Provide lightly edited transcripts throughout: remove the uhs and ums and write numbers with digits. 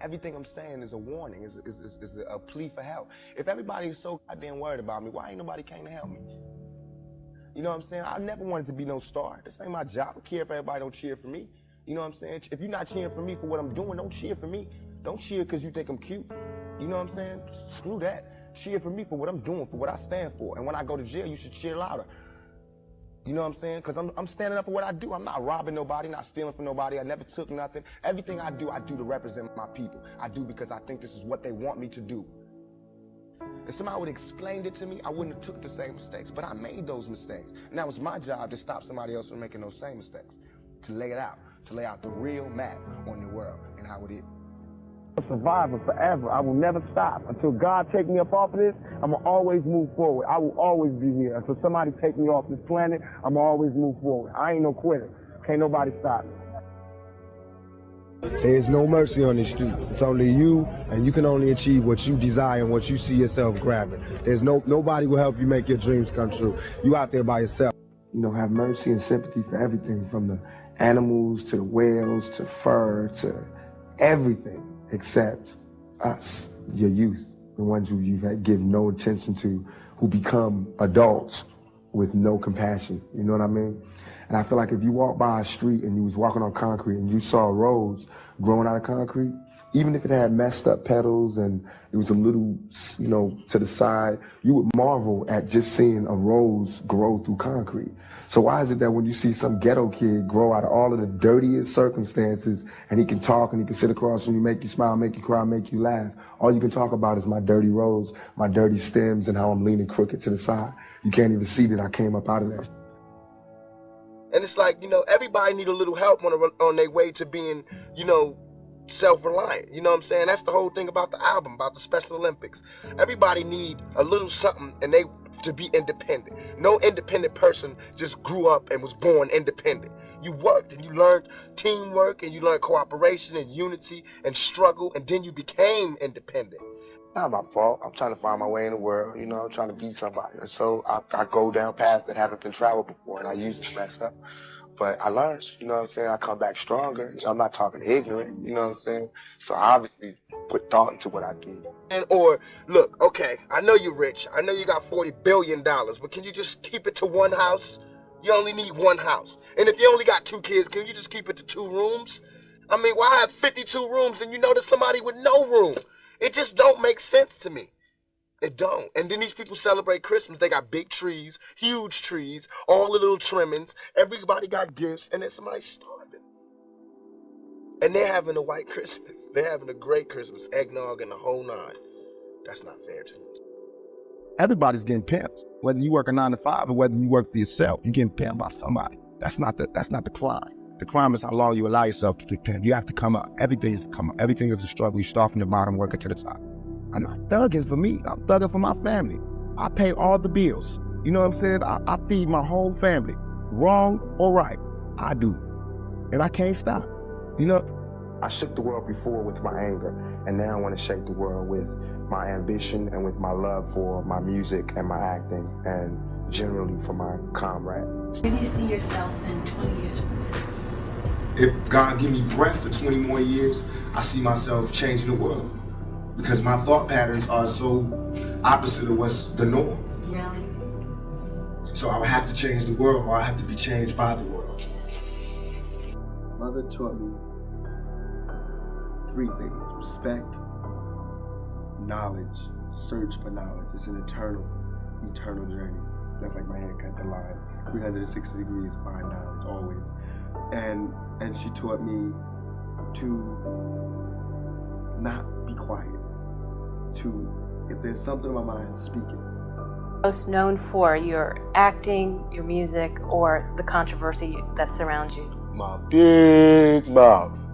Everything I'm saying is a warning, is a plea for help. If everybody is so goddamn worried about me, why ain't nobody came to help me? You know what I'm saying? I never wanted to be no star. This ain't my job. I don't care if everybody don't cheer for me. You know what I'm saying? If you're not cheering for me for what I'm doing, don't cheer for me. Don't cheer because you think I'm cute. You know what I'm saying? Screw that. Cheer for me for what I'm doing, for what I stand for. And when I go to jail, you should cheer louder. You know what I'm saying? Because I'm standing up for what I do. I'm not robbing nobody, not stealing from nobody. I never took nothing. Everything I do to represent my people. I do because I think this is what they want me to do. If somebody would have explained it to me, I wouldn't have took the same mistakes. But I made those mistakes. And that was my job to stop somebody else from making those same mistakes. To lay it out. To lay out the real map on the world and how it is. I'm a survivor forever. I will never stop. Until God take me up off of this, I'm going to always move forward. I will always be here. Until somebody take me off this planet, I'm going to always move forward. I ain't no quitter. Can't nobody stop me. There's no mercy on the streets. It's only you, and you can only achieve what you desire and what you see yourself grabbing. There's nobody will help you make your dreams come true. You out there by yourself. You know, have mercy and sympathy for everything, from the animals to the whales to fur to everything except us, your youth, the ones who you've given no attention to, who become adults with no compassion. You know what I mean? And I feel like if you walk by a street and you was walking on concrete and you saw a rose growing out of concrete, even if it had messed up petals and it was a little, you know, to the side, you would marvel at just seeing a rose grow through concrete. So why is it that when you see some ghetto kid grow out of all of the dirtiest circumstances and he can talk and he can sit across from you, make you smile, make you cry, make you laugh, all you can talk about is my dirty rose, my dirty stems, and how I'm leaning crooked to the side. You can't even see that I came up out of that. And it's like, you know, everybody need a little help on their way to being, you know, self-reliant. You know what I'm saying? That's the whole thing about the album, about the Special Olympics. Everybody need a little something and they to be independent. No independent person just grew up and was born independent. You worked and you learned teamwork and you learned cooperation and unity and struggle, and then you became independent. Not my fault. I'm trying to find my way in the world. You know, I'm trying to be somebody. And so I go down paths that haven't been traveled before, and I usually mess up. But I learned, you know what I'm saying? I come back stronger. I'm not talking ignorant, you know what I'm saying? So I obviously put thought into what I do. And or, look, okay, I know you're rich. I know you got $40 billion, but can you just keep it to one house? You only need one house. And if you only got 2 kids, can you just keep it to 2 rooms? I mean, why have 52 rooms and you know there's somebody with no room? It just don't make sense to me. It don't. And then these people celebrate Christmas. They got big trees, huge trees, all the little trimmings. Everybody got gifts, and then somebody's starving. And they're having a white Christmas. They're having a great Christmas, eggnog and the whole 9. That's not fair to me. Everybody's getting pimped. Whether you work a 9 to 5 or whether you work for yourself, you're getting pimped by somebody. That's not the crime. The crime is how long you allow yourself to get pimped. You have to come up. Everything is to come up. Everything is a struggle. You start from the bottom, working to the top. I'm not thugging for me. I'm thugging for my family. I pay all the bills. You know what I'm saying? I feed my whole family. Wrong or right, I do. And I can't stop. You know? I shook the world before with my anger, and now I want to shake the world with my ambition and with my love for my music and my acting, and generally for my comrades. Where do you see yourself in 20 years from now? If God give me breath for 20 more years, I see myself changing the world. Because my thought patterns are so opposite of what's the norm. Really? So I would have to change the world, or I have to be changed by the world. Mother taught me 3 things: respect, knowledge, search for knowledge. It's an eternal journey. That's like my haircut, the line. 360 degrees, find knowledge, always. And she taught me to not be quiet. If there's something in my mind, speak it. Most known for your acting, your music, or the controversy that surrounds you? My big mouth.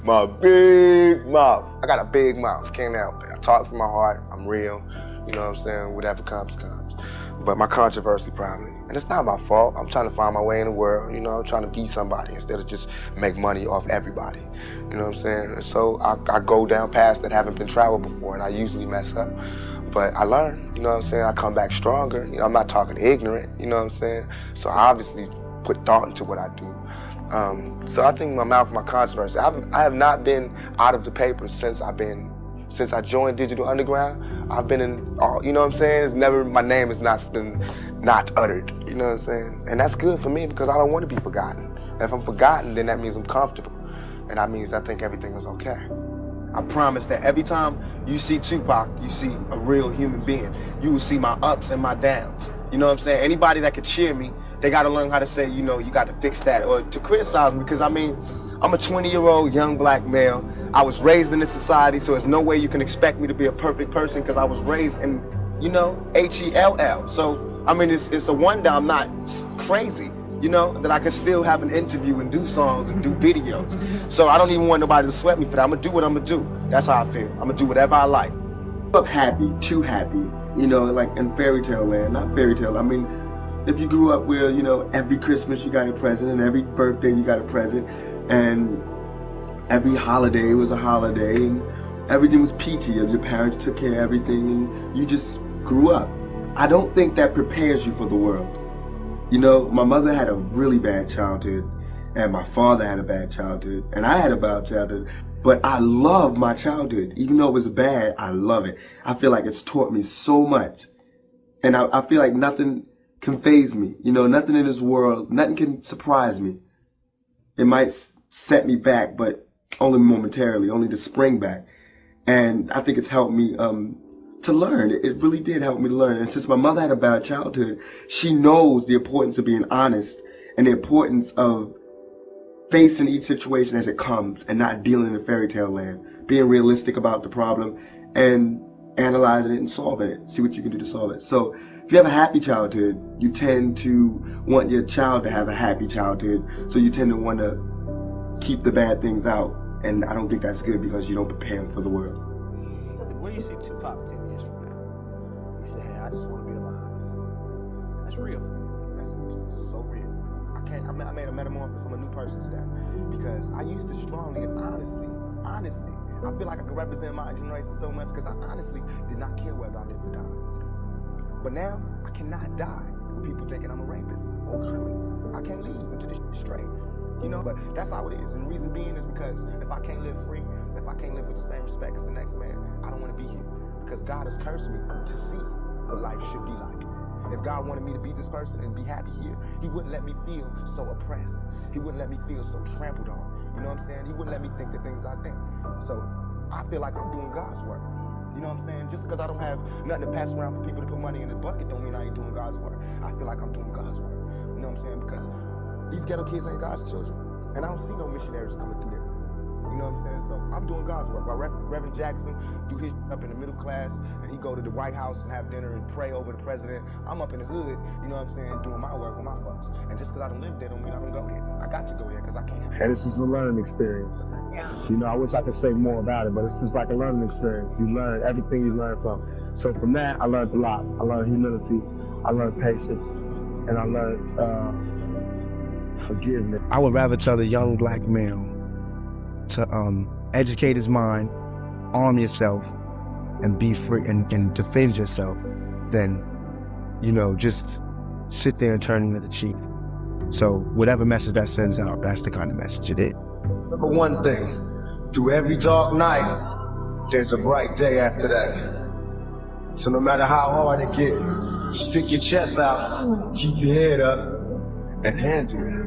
My big mouth. I got a big mouth, can't help it. I talk from my heart, I'm real, you know what I'm saying? Whatever comes, comes. But my controversy probably, and it's not my fault. I'm trying to find my way in the world, you know, I'm trying to be somebody instead of just make money off everybody. You know what I'm saying? And so I go down paths that haven't been traveled before, and I usually mess up. But I learn, you know what I'm saying? I come back stronger. You know, I'm not talking ignorant, you know what I'm saying? So I obviously put thought into what I do. So I think my mouth, my controversy. I have not been out of the papers since I joined Digital Underground. I've been in all, you know what I'm saying? It's never, my name has not been not uttered, you know what I'm saying? And that's good for me because I don't want to be forgotten. If I'm forgotten, then that means I'm comfortable. And that means I think everything is okay. I promise that every time you see Tupac, you see a real human being. You will see my ups and my downs. You know what I'm saying? Anybody that could cheer me, they got to learn how to say, you know, you got to fix that, or to criticize me, because I mean, I'm a 20-year-old young black male. I was raised in this society, so there's no way you can expect me to be a perfect person because I was raised in, you know, H-E-L-L. So, I mean, it's a wonder I'm not crazy, you know, that I can still have an interview and do songs and do videos. So I don't even want nobody to sweat me for that. I'm gonna do what I'm gonna do. That's how I feel. I'm gonna do whatever I like. Up happy, too happy, you know, like in fairy tale land, not fairy tale. I mean, if you grew up where, you know, every Christmas you got a present and every birthday you got a present and every holiday was a holiday and everything was peachy and your parents took care of everything and you just grew up. I don't think that prepares you for the world. You know, my mother had a really bad childhood and my father had a bad childhood and I had a bad childhood, but I love my childhood. Even though it was bad, I love it. I feel like it's taught me so much. And I feel like nothing can faze me. You know, nothing in this world, nothing can surprise me. It might set me back, but only momentarily, only to spring back. And I think it's helped me to learn. It really did help me to learn. And since my mother had a bad childhood, she knows the importance of being honest and the importance of facing each situation as it comes and not dealing in fairy tale land. Being realistic about the problem and analyzing it and solving it. See what you can do to solve it. So if you have a happy childhood, you tend to want your child to have a happy childhood. So you tend to want to keep the bad things out. And I don't think that's good because you don't prepare them for the world. Where do you see Tupac 10 years from now? You say, hey, I just want to be alive. That's real for me. That's so real. I made a metamorphosis. I'm a new person today. Because I used to strongly and honestly, I feel like I can represent my generation so much because I honestly did not care whether I lived or died. But now, I cannot die with people thinking I'm a rapist or a criminal. I can't leave until this shit's straight. You know, but that's how it is. And the reason being is because if I can't live free, if I can't live with the same respect as the next man, I don't want to be here. Because God has cursed me to see what life should be like. If God wanted me to be this person and be happy here, he wouldn't let me feel so oppressed. He wouldn't let me feel so trampled on. You know what I'm saying? He wouldn't let me think the things I think. So I feel like I'm doing God's work. You know what I'm saying? Just because I don't have nothing to pass around for people to put money in the bucket don't mean I ain't doing God's work. I feel like I'm doing God's work. You know what I'm saying? Because these ghetto kids ain't God's children. And I don't see no missionaries coming through there. You know what I'm saying? So I'm doing God's work. While Reverend Jackson do his up in the middle class and he go to the White House and have dinner and pray over the president, I'm up in the hood, you know what I'm saying, doing my work with my folks. And just because I don't live there don't mean I don't go there. I got to go there because I can. And it's just a learning experience. Yeah. You know, I wish I could say more about it, but it's just like a learning experience. You learn everything you learn from. So from that, I learned a lot. I learned humility, I learned patience, and I learned forgiveness. I would rather tell the young black male to educate his mind, arm yourself, and be free and defend yourself than, you know, just sit there and turn the other cheek. So whatever message that sends out, that's the kind of message it is. Remember one thing, through every dark night, there's a bright day after that. So no matter how hard it gets, stick your chest out, keep your head up, and handle it.